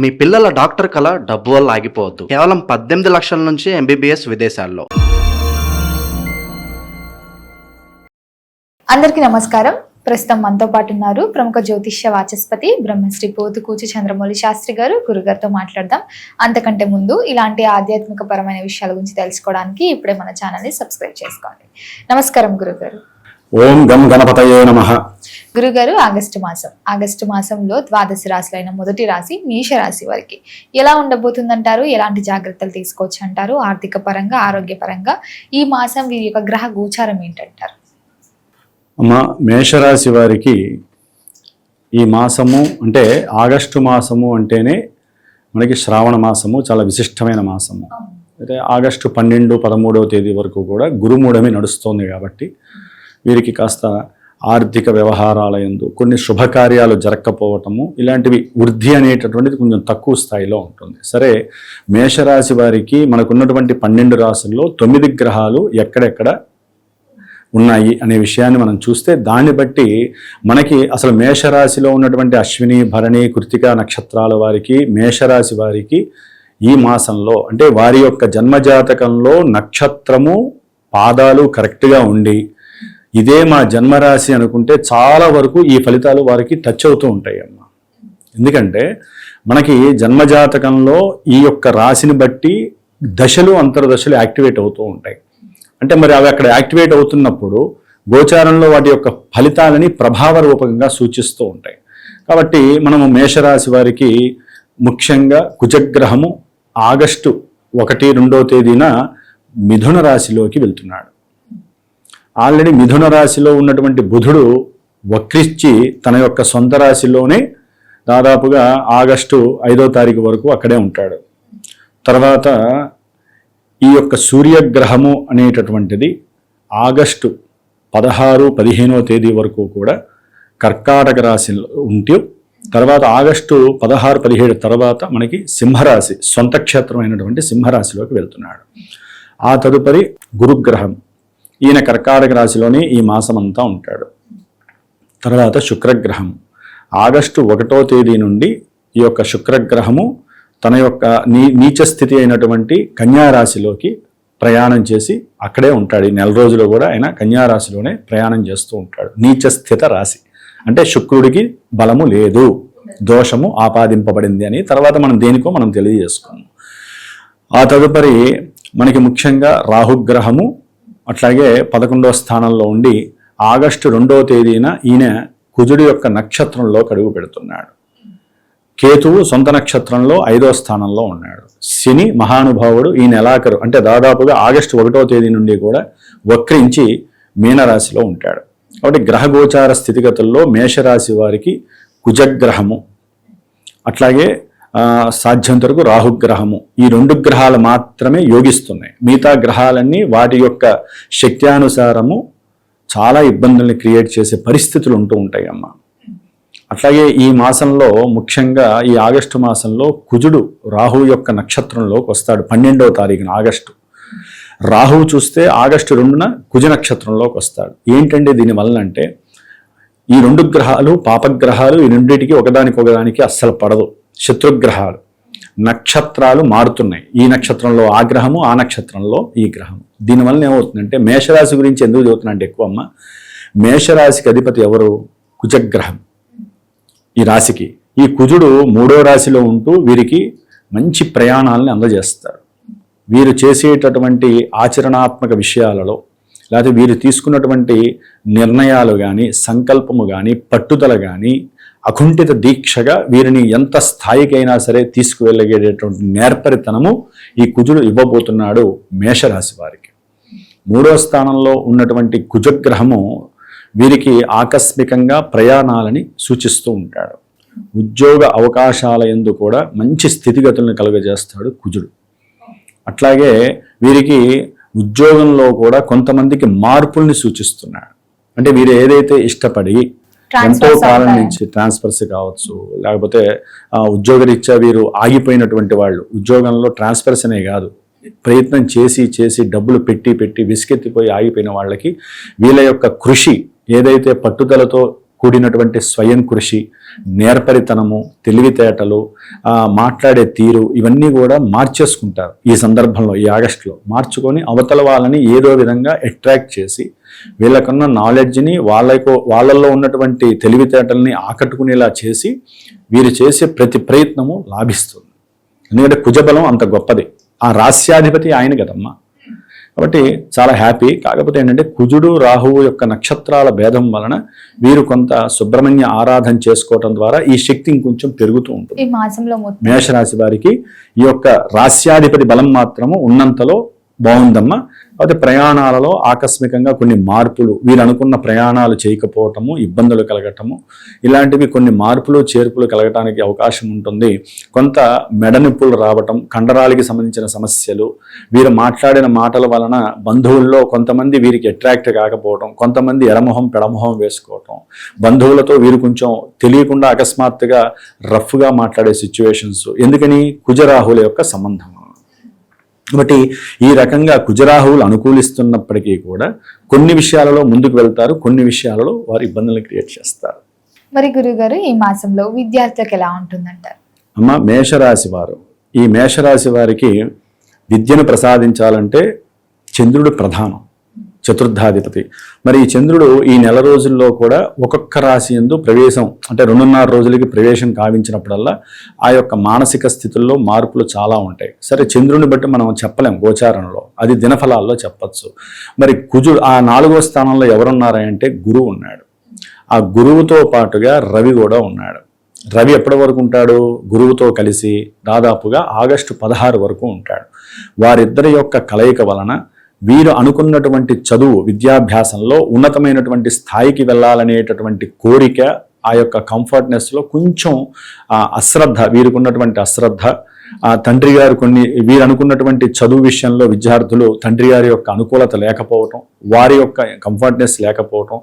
మీ పిల్లల డాక్టర్ కల డబ్బు వల్ల ఆగిపోవద్దు. కేవలం 18 లక్షల నుంచి ఎంబీబీఎస్ విదేశాల్లో. అందరికీ నమస్కారం. ప్రస్తుతం మనతో పాటు ఉన్నారు ప్రముఖ జ్యోతిష్య వాచస్పతి బ్రహ్మశ్రీ పోతుకూచి చంద్రమౌళి శాస్త్రి గారు. గురుగారితో మాట్లాడదాం. అంతకంటే ముందు ఇలాంటి ఆధ్యాత్మిక పరమైన విషయాల గురించి తెలుసుకోవడానికి ఇప్పుడే మన ఛానల్ని సబ్స్క్రైబ్ చేసుకోండి. నమస్కారం గురుగారు. ఓం గం గణపతయే నమః. గురుగారు, ఆగస్టు మాసంలో ద్వాదశ రాశులైన మొదటి రాశి మేషరాశి వారికి ఎలా ఉండబోతుందంటారు? ఎలాంటి జాగ్రత్తలు తీసుకోవచ్చు అంటారు? ఆర్థిక పరంగా, ఆరోగ్యపరంగా ఈ మాసం వీరి యొక్క గ్రహ గోచారం ఏంటంటారు? అమ్మ, మేషరాశి వారికి ఈ మాసము అంటే ఆగస్టు మాసము అంటేనే మనకి శ్రావణ మాసము చాలా విశిష్టమైన మాసము. అయితే ఆగస్టు 12, 13వ తేదీ వరకు కూడా గురుమూఢమి నడుస్తోంది కాబట్టి వీరికి కాస్త ఆర్థిక వ్యవహారాల యందు కొన్ని శుభకార్యాలు జరగకపోవటము, ఇలాంటివి వృద్ధి అనేటటువంటిది కొంచెం తక్కువ స్థాయిలో ఉంటుంది. సరే, మేషరాశి వారికి మనకున్నటువంటి 12 రాశుల్లో 9 గ్రహాలు ఎక్కడెక్కడ ఉన్నాయి అనే విషయాన్ని మనం చూస్తే దాన్ని బట్టి మనకి అసలు మేషరాశిలో ఉన్నటువంటి అశ్విని, భరణి, కృత్తిక నక్షత్రాల వారికి, మేషరాశి వారికి ఈ మాసంలో అంటే వారి యొక్క జన్మజాతకంలో నక్షత్రము, పాదాలు కరెక్ట్గా ఉండి ఇదే మా జన్మరాశి అనుకుంటే చాలా వరకు ఈ ఫలితాలు వారికి టచ్ అవుతూ ఉంటాయి అమ్మ. ఎందుకంటే మనకి జన్మజాతకంలో ఈ యొక్క రాశిని బట్టి దశలు, అంతర్దశలు యాక్టివేట్ అవుతూ ఉంటాయి. అంటే మరి అవి అక్కడ యాక్టివేట్ అవుతున్నప్పుడు గోచారంలో వాటి యొక్క ఫలితాలని ప్రభావ రూపకంగా సూచిస్తూ ఉంటాయి. కాబట్టి మనము మేషరాశి వారికి ముఖ్యంగా కుజగ్రహము ఆగస్టు 1, 2వ తేదీన మిథున రాశిలోకి వెళ్తున్నాడు. ఆల్రెడీ మిథున రాశిలో ఉన్నటువంటి బుధుడు వక్రించి తన యొక్క సొంత రాశిలోనే దాదాపుగా ఆగస్టు 5వ తారీఖు వరకు అక్కడే ఉంటాడు. తర్వాత ఈ యొక్క సూర్యగ్రహము అనేటటువంటిది ఆగస్టు 16, 15వ తేదీ వరకు కూడా కర్కాటక రాశిలో ఉంటూ తర్వాత ఆగస్టు 16, 17 తర్వాత మనకి సింహరాశి, సొంత క్షేత్రమైనటువంటి సింహరాశిలోకి వెళ్తున్నాడు. ఆ తదుపరి గురుగ్రహం, ఈయన కర్కాటక రాశిలోనే ఈ మాసం అంతా ఉంటాడు. తర్వాత శుక్రగ్రహం ఆగస్టు 1వ తేదీ నుండి ఈ యొక్క శుక్రగ్రహము తన యొక్క నీచ స్థితి అయినటువంటి కన్యారాశిలోకి ప్రయాణం చేసి అక్కడే ఉంటాడు. ఈ నెల రోజులు కూడా ఆయన కన్యారాశిలోనే ప్రయాణం చేస్తూ ఉంటాడు. నీచ స్థిత రాశి అంటే శుక్రుడికి బలము లేదు, దోషము ఆపాదింపబడింది అని తర్వాత మనం దేనికో మనం తెలియజేసుకున్నాం. ఆ తదుపరి మనకి ముఖ్యంగా రాహుగ్రహము అట్లాగే 11వ స్థానంలో ఉండి ఆగస్టు 2వ తేదీన ఈయన కుజుడి యొక్క నక్షత్రంలో అడుగు పెడుతున్నాడు. కేతువు సొంత నక్షత్రంలో 5వ స్థానంలో ఉన్నాడు. శని మహానుభావుడు ఈ నెలాఖరు అంటే దాదాపుగా ఆగస్టు 1వ తేదీ నుండి కూడా వక్రించి మీనరాశిలో ఉంటాడు. కాబట్టి గ్రహగోచార స్థితిగతుల్లో మేషరాశి వారికి కుజగ్రహము అట్లాగే సాధ్యంత వరకు రాహుగ్రహము, ఈ 2 గ్రహాలు మాత్రమే యోగిస్తున్నాయి. మిగతా గ్రహాలన్నీ వాటి యొక్క శక్త్యానుసారము చాలా ఇబ్బందుల్ని క్రియేట్ చేసే పరిస్థితులు ఉంటూ ఉంటాయి అమ్మ. అట్లాగే ఈ మాసంలో ముఖ్యంగా ఈ ఆగస్టు మాసంలో కుజుడు రాహు యొక్క నక్షత్రంలోకి వస్తాడు 12వ తారీఖున ఆగస్టు. రాహువు చూస్తే ఆగస్టు 2న కుజ నక్షత్రంలోకి వస్తాడు. ఏంటంటే దీనివల్ల అంటే ఈ 2 గ్రహాలు పాపగ్రహాలు, ఈ రెండింటికి ఒకదానికి అస్సలు పడదు. శత్రుగ్రహాలు, నక్షత్రాలు మారుతున్నాయి. ఈ నక్షత్రంలో ఆ గ్రహము, ఆ నక్షత్రంలో ఈ గ్రహము. దీనివల్ల ఏమవుతుందంటే మేషరాశి గురించి ఎందుకు చదువుతున్నా అంటే ఎక్కువ అమ్మ, మేషరాశికి అధిపతి ఎవరు? కుజగ్రహం. ఈ రాశికి ఈ కుజుడు 3వ రాశిలో ఉంటూ వీరికి మంచి ప్రయాణాలని అందజేస్తాడు. వీరు చేసేటటువంటి ఆచరణాత్మక విషయాలలో లేకపోతే వీరు తీసుకున్నటువంటి నిర్ణయాలు కానీ, సంకల్పము కానీ, పట్టుదల కానీ అకుంఠిత దీక్షగా వీరిని ఎంత స్థాయికైనా సరే తీసుకువెళ్ళగేటటువంటి నేర్పరితనము ఈ కుజుడు ఇవ్వబోతున్నాడు మేషరాశి వారికి. 3వ స్థానంలో ఉన్నటువంటి కుజగ్రహము వీరికి ఆకస్మికంగా ప్రయాణాలని సూచిస్తూ ఉంటాడు. ఉద్యోగ అవకాశాల యందు కూడా మంచి స్థితిగతులను కలుగజేస్తాడు కుజుడు. అట్లాగే వీరికి ఉద్యోగంలో కూడా కొంతమందికి మార్పుల్ని సూచిస్తున్నాడు. అంటే వీరు ఏదైతే ఇష్టపడి ఎంతో కాలం నుంచి ట్రాన్స్ఫర్స్ కావచ్చు, లేకపోతే ఉద్యోగరీత్యా వీరు ఆగిపోయినటువంటి వాళ్ళు, ఉద్యోగంలో ట్రాన్స్ఫర్స్ అనే కాదు ప్రయత్నం చేసి డబ్బులు పెట్టి విసుకెత్తిపోయి ఆగిపోయిన వాళ్ళకి వీళ్ళ యొక్క కృషి ఏదైతే పట్టుదలతో కూడినటువంటి స్వయం కృషి, నేర్పరితనము, తెలివితేటలు, మాట్లాడే తీరు ఇవన్నీ కూడా మార్చేసుకుంటారు ఈ సందర్భంలో, ఈ ఆగస్టులో మార్చుకొని అవతల వాళ్ళని ఏదో విధంగా అట్రాక్ట్ చేసి వీళ్ళకున్న నాలెడ్జ్ని వాళ్ళల్లో ఉన్నటువంటి తెలివితేటల్ని ఆకట్టుకునేలా చేసి వీరు చేసే ప్రతి ప్రయత్నము లాభిస్తుంది. ఎందుకంటే కుజబలం అంత గొప్పది, ఆ రాస్యాధిపతి ఆయన కదమ్మా. కాబట్టి చాలా హ్యాపీ. కాకపోతే ఏంటంటే కుజుడు రాహువు యొక్క నక్షత్రాల భేదం వలన వీరు కొంత సుబ్రహ్మణ్య ఆరాధన చేసుకోవటం ద్వారా ఈ శక్తి ఇంకొంచెం పెరుగుతూ ఉంటుంది. ఈ మాసంలో మేషరాశి వారికి ఈ యొక్క రాస్యాధిపతి బలం మాత్రము ఉన్నంతలో బాగుందమ్మా. అయితే ప్రయాణాలలో ఆకస్మికంగా కొన్ని మార్పులు, వీరు అనుకున్న ప్రయాణాలు చేయకపోవటము, ఇబ్బందులు కలగటము, ఇలాంటివి కొన్ని మార్పులు చేర్పులు కలగటానికి అవకాశం ఉంటుంది. కొంత మెడనొప్పులు రావటం, కండరాలకి సంబంధించిన సమస్యలు, వీరు మాట్లాడిన మాటల వలన బంధువుల్లో కొంతమంది వీరికి అట్రాక్ట్ కాకపోవటం, కొంతమంది ఎడమొహం పెడమొహం వేసుకోవటం, బంధువులతో వీరు కొంచెం తెలియకుండా అకస్మాత్తుగా రఫ్గా మాట్లాడే సిచ్యువేషన్స్. ఎందుకని? కుజరాహుల యొక్క సంబంధం. కాబట్టి ఈ రకంగా కుజరాహువులు అనుకూలిస్తున్నప్పటికీ కూడా కొన్ని విషయాలలో ముందుకు వెళ్తారు, కొన్ని విషయాలలో వారు ఇబ్బందులను క్రియేట్ చేస్తారు. మరి గురుగారు ఈ మాసంలో విద్యార్థులకు ఎలా ఉంటుందంటారు? అమ్మ, మేషరాశి వారు, ఈ మేషరాశి వారికి విద్యను ప్రసాదించాలంటే చంద్రుడు ప్రధానం, చతుర్థాధిపతి. మరి ఈ చంద్రుడు ఈ నెల రోజుల్లో కూడా ఒక్కొక్క రాశి యందు ప్రవేశం, అంటే 2.5 రోజులకి ప్రవేశం కావించినప్పుడల్లా ఆ యొక్క మానసిక స్థితుల్లో మార్పులు చాలా ఉంటాయి. సరే, చంద్రుని బట్టి మనం చెప్పలేం గోచారంలో, అది దినఫలాల్లో చెప్పచ్చు. మరి కుజుడు ఆ 4వ స్థానంలో ఎవరున్నారంటే గురువు ఉన్నాడు. ఆ గురువుతో పాటుగా రవి కూడా ఉన్నాడు. రవి ఎప్పటి వరకు ఉంటాడు? గురువుతో కలిసి దాదాపుగా ఆగస్టు 16 వరకు ఉంటాడు. వారిద్దరి యొక్క కలయిక వలన వీరు అనుకున్నటువంటి చదువు, విద్యాభ్యాసంలో ఉన్నతమైనటువంటి స్థాయికి వెళ్ళాలనేటటువంటి కోరిక, ఆ యొక్క కంఫర్ట్నెస్లో కొంచెం అశ్రద్ధ, వీరికి ఉన్నటువంటి అశ్రద్ధ, తండ్రి గారు వీరు అనుకున్నటువంటి చదువు విషయంలో విద్యార్థులు తండ్రి గారి యొక్క అనుకూలత లేకపోవటం, వారి యొక్క కంఫర్ట్నెస్ లేకపోవటం,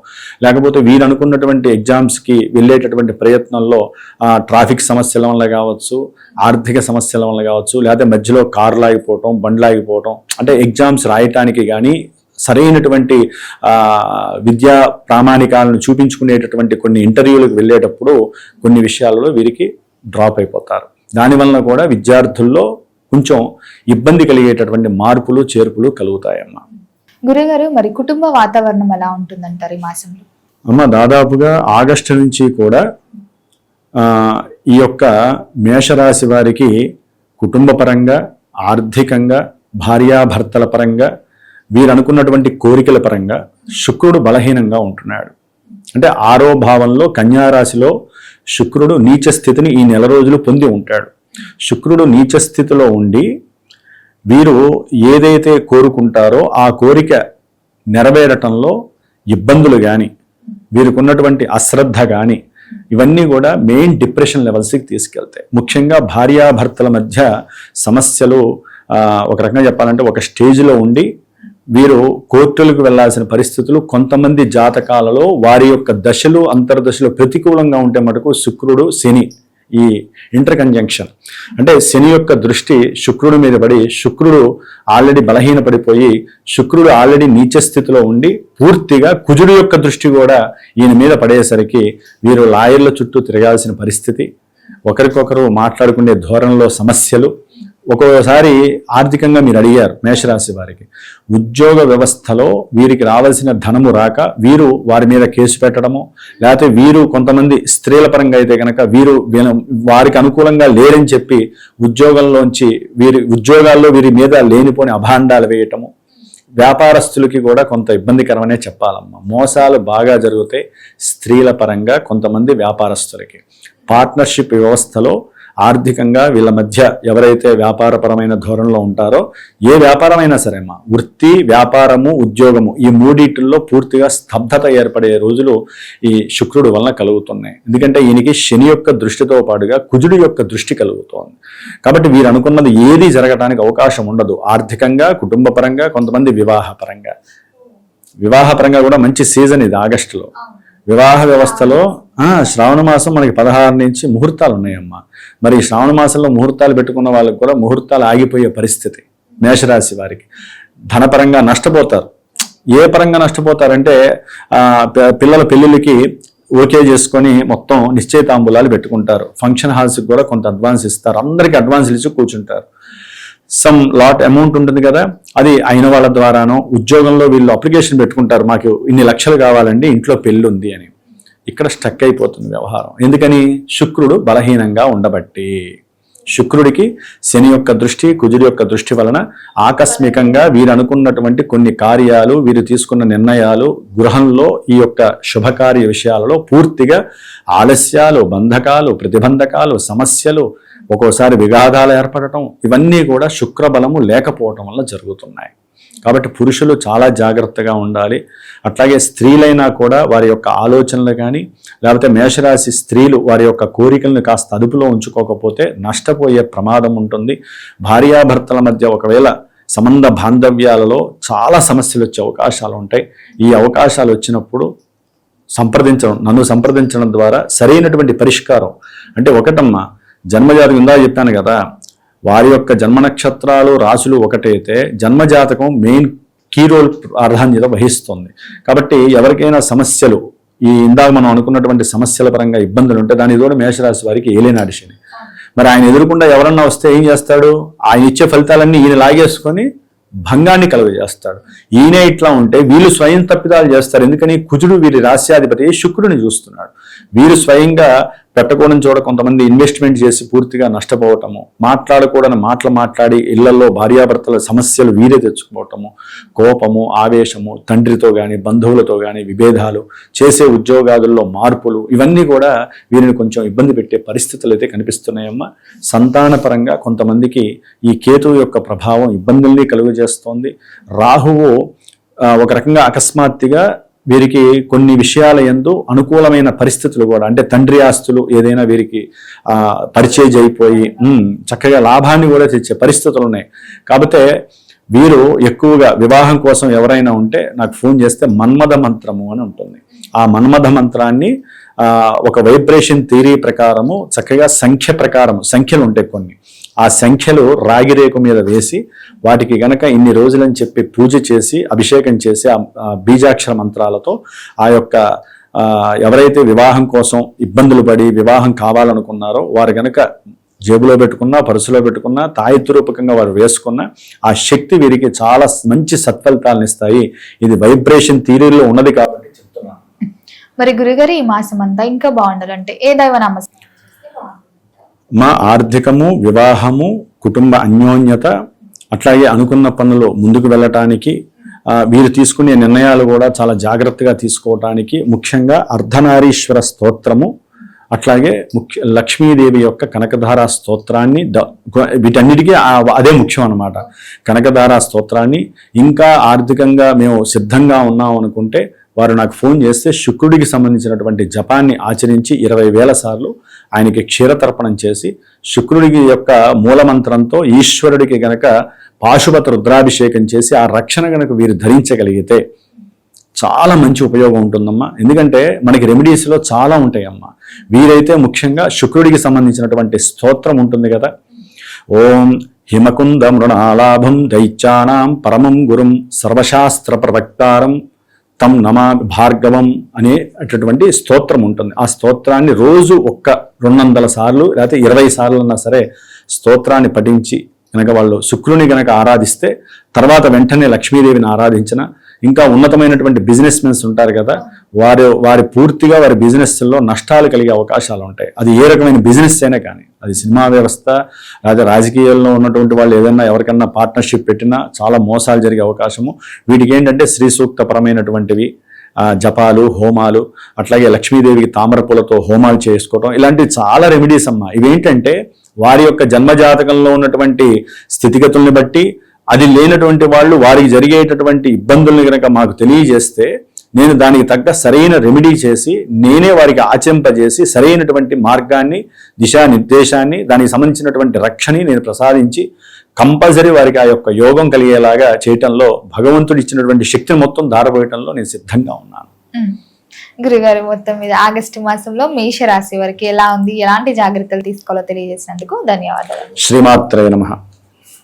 లేకపోతే వీరు అనుకున్నటువంటి ఎగ్జామ్స్కి వెళ్ళేటటువంటి ప్రయత్నంలో ట్రాఫిక్ సమస్యల వల్ల కావచ్చు, ఆర్థిక సమస్యల వల్ల కావచ్చు, లేకపోతే మధ్యలో కారు లాగిపోవటం, బండి లాగిపోవటం, అంటే ఎగ్జామ్స్ రాయటానికి కానీ సరైనటువంటి విద్యా ప్రామాణికాలను చూపించుకునేటటువంటి కొన్ని ఇంటర్వ్యూలకు వెళ్ళేటప్పుడు కొన్ని విషయాలలో వీరికి డ్రాప్ అయిపోతారు. దానివల్ల కూడా విద్యార్థుల్లో కొంచెం ఇబ్బంది కలిగేటటువంటి మార్పులు చేర్పులు కలుగుతాయమ్మా. గురుగారు, మరి కుటుంబ వాతావరణం ఎలా ఉంటుందంటారు ఈ మాసంలో? అమ్మ, దాదాపుగా ఆగస్టు నుంచి కూడా ఈ యొక్క మేషరాశి వారికి కుటుంబ పరంగా, ఆర్థికంగా, భార్యాభర్తల పరంగా, వీరు అనుకున్నటువంటి కోరికల పరంగా శుక్రుడు బలహీనంగా ఉంటున్నాడు. అంటే 6వ భావంలో కన్యారాశిలో శుక్రుడు నీచ స్థితిని ఈ నెల రోజులు పొంది ఉంటాడు. శుక్రుడు నీచ స్థితిలో ఉండి వీరు ఏదైతే కోరుకుంటారో ఆ కోరిక నెరవేరటంలో ఇబ్బందులు కానీ, వీరికి ఉన్నటువంటి అశ్రద్ధ కానీ, ఇవన్నీ కూడా మెయిన్ డిప్రెషన్ లెవెల్స్కి తీసుకెళ్తాయి. ముఖ్యంగా భార్యాభర్తల మధ్య సమస్యలు ఒక రకంగా చెప్పాలంటే ఒక స్టేజ్లో ఉండి వీరు కోర్టులకు వెళ్లాల్సిన పరిస్థితులు, కొంతమంది జాతకాలలో వారి యొక్క దశలు అంతర్దశలు ప్రతికూలంగా ఉంటే మటుకు శుక్రుడు శని ఈ ఇంటర్ కంజంక్షన్, అంటే శని యొక్క దృష్టి శుక్రుడి మీద పడి శుక్రుడు ఆల్రెడీ బలహీనపడిపోయి శుక్రుడు ఆల్రెడీ నీచ స్థితిలో ఉండి పూర్తిగా కుజుడు యొక్క దృష్టి కూడా ఈయన మీద పడేసరికి వీరు లాయర్ల చుట్టూ తిరగాల్సిన పరిస్థితి, ఒకరికొకరు మాట్లాడుకునే ధోరణిలో సమస్యలు. ఒక్కోసారి ఆర్థికంగా మీరు అడిగారు మేషరాశి వారికి, ఉద్యోగ వ్యవస్థలో వీరికి రావాల్సిన ధనము రాక వీరు వారి మీద కేసు పెట్టడము, లేకపోతే వీరు కొంతమంది స్త్రీల పరంగా అయితే కనుక వీరు వారికి అనుకూలంగా లేరని చెప్పి ఉద్యోగాల్లో వీరి మీద లేనిపోని అభాండాలు వేయటము. వ్యాపారస్తులకి కూడా కొంత ఇబ్బందికరమనే చెప్పాలమ్మా. మోసాలు బాగా జరుగుతాయి స్త్రీల పరంగా కొంతమంది వ్యాపారస్తులకి. పార్ట్నర్షిప్ వ్యవస్థలో ఆర్థికంగా వీళ్ళ మధ్య ఎవరైతే వ్యాపారపరమైన ధోరణిలో ఉంటారో, ఏ వ్యాపారమైనా సరే అమ్మా, వృత్తి, వ్యాపారము, ఉద్యోగము, ఈ మూడిటిల్లో పూర్తిగా స్తబ్దత ఏర్పడే రోజులు ఈ శుక్రుడు వలన కలుగుతున్నాయి. ఎందుకంటే ఈయనకి శని యొక్క దృష్టితో పాటుగా కుజుడు యొక్క దృష్టి కలుగుతోంది. కాబట్టి వీరు అనుకున్నది ఏది జరగడానికి అవకాశం ఉండదు. ఆర్థికంగా, కుటుంబ పరంగా, కొంతమంది వివాహపరంగా కూడా మంచి సీజన్ ఇది ఆగస్టులో. వివాహ వ్యవస్థలో శ్రావణ మాసం మనకి 16 నుంచి ముహూర్తాలు ఉన్నాయమ్మా. మరి శ్రావణ మాసంలో ముహూర్తాలు పెట్టుకున్న వాళ్ళకి కూడా ముహూర్తాలు ఆగిపోయే పరిస్థితి. మేషరాశి వారికి ధనపరంగా నష్టపోతారు. ఏ పరంగా నష్టపోతారంటే పిల్లల పెళ్లిళ్ళకి ఓకే చేసుకొని మొత్తం నిశ్చయితాంబులాలు పెట్టుకుంటారు. ఫంక్షన్ హాల్స్కి కూడా కొంత అడ్వాన్స్ ఇస్తారు, అందరికీ అడ్వాన్స్లు ఇచ్చి కూర్చుంటారు. సమ్ లాట్ అమౌంట్ ఉంటుంది కదా, అది అయిన వాళ్ళ ద్వారానో ఉద్యోగంలో వీళ్ళు అప్లికేషన్ పెట్టుకుంటారు, మాకు ఇన్ని లక్షలు కావాలండి, ఇంట్లో పెళ్ళి ఉంది అని. ఇక్కడ స్టక్ అయిపోతుంది వ్యవహారం. ఎందుకని? శుక్రుడు బలహీనంగా ఉండబట్టి. శుక్రుడికి శని యొక్క దృష్టి, కుజుడి యొక్క దృష్టి వలన ఆకస్మికంగా వీరు అనుకున్నటువంటి కొన్ని కార్యాలు, వీరు తీసుకున్న నిర్ణయాలు, గృహంలో ఈ యొక్క శుభకార్య విషయాలలో పూర్తిగా ఆలస్యాలు, బంధకాలు, ప్రతిబంధకాలు, సమస్యలు, ఒక్కోసారి విఘాతాలు ఏర్పడటం, ఇవన్నీ కూడా శుక్రబలము లేకపోవటం వల్ల జరుగుతున్నాయి. కాబట్టి పురుషులు చాలా జాగ్రత్తగా ఉండాలి. అట్లాగే స్త్రీలైనా కూడా వారి యొక్క ఆలోచనలు కానీ, లేకపోతే మేషరాశి స్త్రీలు వారి యొక్క కోరికలను కాస్త అదుపులో ఉంచుకోకపోతే నష్టపోయే ప్రమాదం ఉంటుంది. భార్యాభర్తల మధ్య ఒకవేళ సంబంధ బాంధవ్యాలలో చాలా సమస్యలు వచ్చే అవకాశాలు ఉంటాయి. ఈ అవకాశాలు వచ్చినప్పుడు నన్ను సంప్రదించడం ద్వారా సరైనటువంటి పరిష్కారం అంటే ఒకటమ్మా, జన్మజాతకం ఇందా చెప్పాను కదా, వారి యొక్క జన్మ నక్షత్రాలు రాశులు ఒకటైతే జన్మజాతకం మెయిన్ కీ రోల్ ప్రాధాన్యత వహిస్తుంది. కాబట్టి ఎవరికైనా సమస్యలు, ఈ ఇందాక మనం అనుకున్నటువంటి సమస్యల పరంగా ఇబ్బందులు ఉంటే దాని తోడు మేషరాశి వారికి ఏలినాటి శని. మరి ఆయన ఎదురుకుండా ఎవరన్నా వస్తే ఏం చేస్తాడు? ఆయన ఇచ్చే ఫలితాలన్నీ ఈయన లాగేసుకొని భంగాన్ని కలుగజేస్తాడు. ఈయనే ఇట్లా ఉంటే వీళ్ళు స్వయం తప్పిదాలు చేస్తారు. ఎందుకని? కుజుడు వీరి రాశ్యాధిపతి శుక్రుడిని చూస్తున్నాడు. వీరు స్వయంగా పెట్టకూడని చోట కొంతమంది ఇన్వెస్ట్మెంట్ చేసి పూర్తిగా నష్టపోవటము, మాట్లాడకూడని మాటలు మాట్లాడి ఇళ్లలో భార్యాభర్తల సమస్యలు వీరే తెచ్చుకోవటము, కోపము, ఆవేశము, తండ్రితో కానీ బంధువులతో కానీ విభేదాలు, చేసే ఉద్యోగాదుల్లో మార్పులు, ఇవన్నీ కూడా వీరిని కొంచెం ఇబ్బంది పెట్టే పరిస్థితులు అయితే కనిపిస్తున్నాయమ్మా. సంతానపరంగా కొంతమందికి ఈ కేతువు యొక్క ప్రభావం ఇబ్బందుల్ని కలుగజేస్తోంది. రాహువు ఒక రకంగా అకస్మాత్తుగా వీరికి కొన్ని విషయాల యందు అనుకూలమైన పరిస్థితులు కూడా, అంటే తండ్రి ఆస్తులు ఏదైనా వీరికి పర్చేజ్ అయిపోయి చక్కగా లాభాన్ని కూడా తెచ్చే పరిస్థితులు ఉన్నాయి. కాకపోతే వీరు ఎక్కువగా వివాహం కోసం ఎవరైనా ఉంటే నాకు ఫోన్ చేస్తే మన్మథ మంత్రము అని ఉంటుంది. ఆ మన్మథ మంత్రాన్ని ఒక వైబ్రేషన్ థియరీ ప్రకారము చక్కగా సంఖ్య ప్రకారం, సంఖ్యలు ఉంటాయి కొన్ని, ఆ సంఖ్యలు రాగిరేకు మీద వేసి వాటికి గనక ఇన్ని రోజులని చెప్పి పూజ చేసి అభిషేకం చేసి ఆ బీజాక్షర మంత్రాలతో ఆ యొక్క ఎవరైతే వివాహం కోసం ఇబ్బందులు పడి వివాహం కావాలనుకున్నారో వారు గనక జేబులో పెట్టుకున్నా, పరుసులో పెట్టుకున్నా, తాయెత్తు రూపకంగా వారు వేసుకున్న ఆ శక్తి వీరికి చాలా మంచి సత్ఫలితాలను ఇస్తాయి. ఇది వైబ్రేషన్ థియరీలో ఉన్నది కాబట్టి చెప్తున్నాను. మరి గురుగారు ఈ మాసం అంతా ఇంకా బాగుండాలంటే ఏ దైవనామ? మా ఆర్థికము, వివాహము, కుటుంబ అన్యోన్యత, అట్లాగే అనుకున్న పనులు ముందుకు వెళ్ళటానికి, వీరు తీసుకునే నిర్ణయాలు కూడా చాలా జాగ్రత్తగా తీసుకోవటానికి ముఖ్యంగా అర్ధనారీశ్వర స్తోత్రము, అట్లాగే లక్ష్మీదేవి యొక్క కనకధార స్తోత్రాన్ని, వీటన్నిటికీ అదే ముఖ్యం అన్నమాట. కనకధార స్తోత్రాన్ని, ఇంకా ఆర్థికంగా మేము సిద్ధంగా ఉన్నాం అనుకుంటే వారు నాకు ఫోన్ చేస్తే శుక్రుడికి సంబంధించినటువంటి జపాన్ని ఆచరించి 20,000 సార్లు ఆయనకి క్షీరతర్పణం చేసి శుక్రుడికి యొక్క మూలమంత్రంతో ఈశ్వరుడికి గనక పాశుపత రుద్రాభిషేకం చేసి ఆ రక్షణ గనక వీరు ధరించగలిగితే చాలా మంచి ఉపయోగం ఉంటుందమ్మా. ఎందుకంటే మనకి రెమెడీస్లో చాలా ఉంటాయమ్మా. వీరైతే ముఖ్యంగా శుక్రుడికి సంబంధించినటువంటి స్తోత్రం ఉంటుంది కదా, ఓం హిమకుంద మృణాలాభం దైత్యానాం పరమం గురుం సర్వశాస్త్ర ప్రవక్తారం తం నమా భార్గవం అనేటటువంటి స్తోత్రం ఉంటుంది. ఆ స్తోత్రాన్ని రోజు 200 సార్లు లేకపోతే 20 సార్లు అన్నా సరే స్తోత్రాన్ని పఠించి కనుక వాళ్ళు శుక్రుని గనక ఆరాధిస్తే తర్వాత వెంటనే లక్ష్మీదేవిని ఆరాధించిన, ఇంకా ఉన్నతమైనటువంటి బిజినెస్ మెన్స్ ఉంటారు కదా, వారి పూర్తిగా వారి బిజినెస్లో నష్టాలు కలిగే అవకాశాలు ఉంటాయి. అది ఏ రకమైన బిజినెస్ అయినా కానీ, అది సినిమా వ్యవస్థ లేదా రాజకీయాల్లో ఉన్నటువంటి వాళ్ళు ఏదైనా ఎవరికన్నా పార్ట్నర్షిప్ పెట్టినా చాలా మోసాలు జరిగే అవకాశము. వీటికి ఏంటంటే శ్రీ సూక్తపరమైనటువంటివి జపాలు, హోమాలు, అట్లాగే లక్ష్మీదేవికి తామరపూలతో హోమాలు చేసుకోవడం, ఇలాంటివి చాలా రెమెడీస్ అమ్మా. ఇవేంటంటే వారి యొక్క జన్మజాతకంలో ఉన్నటువంటి స్థితిగతుల్ని బట్టి, అది లేనటువంటి వాళ్ళు వారికి జరిగేటటువంటి ఇబ్బందుల్ని కనుక మాకు తెలియజేస్తే నేను దానికి తగ్గ సరైన రెమెడీ చేసి నేనే వారికి ఆచరింపజేసి సరైనటువంటి మార్గాన్ని, దిశానిర్దేశాన్ని, దానికి సంబంధించినటువంటి రక్షణని నేను ప్రసాదించి కంపల్సరీ వారికి ఆ యొక్క యోగం కలిగేలాగా చేయటంలో, భగవంతుడు ఇచ్చినటువంటి శక్తిని మొత్తం దారపోయటంలో నేను సిద్ధంగా ఉన్నాను. గురుగారు, మొత్తం మీద ఆగస్టు మాసంలో మేషరాశి వారికి ఎలా ఉంది, ఎలాంటి జాగ్రత్తలు తీసుకోవాలో తెలియజేసినందుకు ధన్యవాదాలు. శ్రీమాత్రే నమః.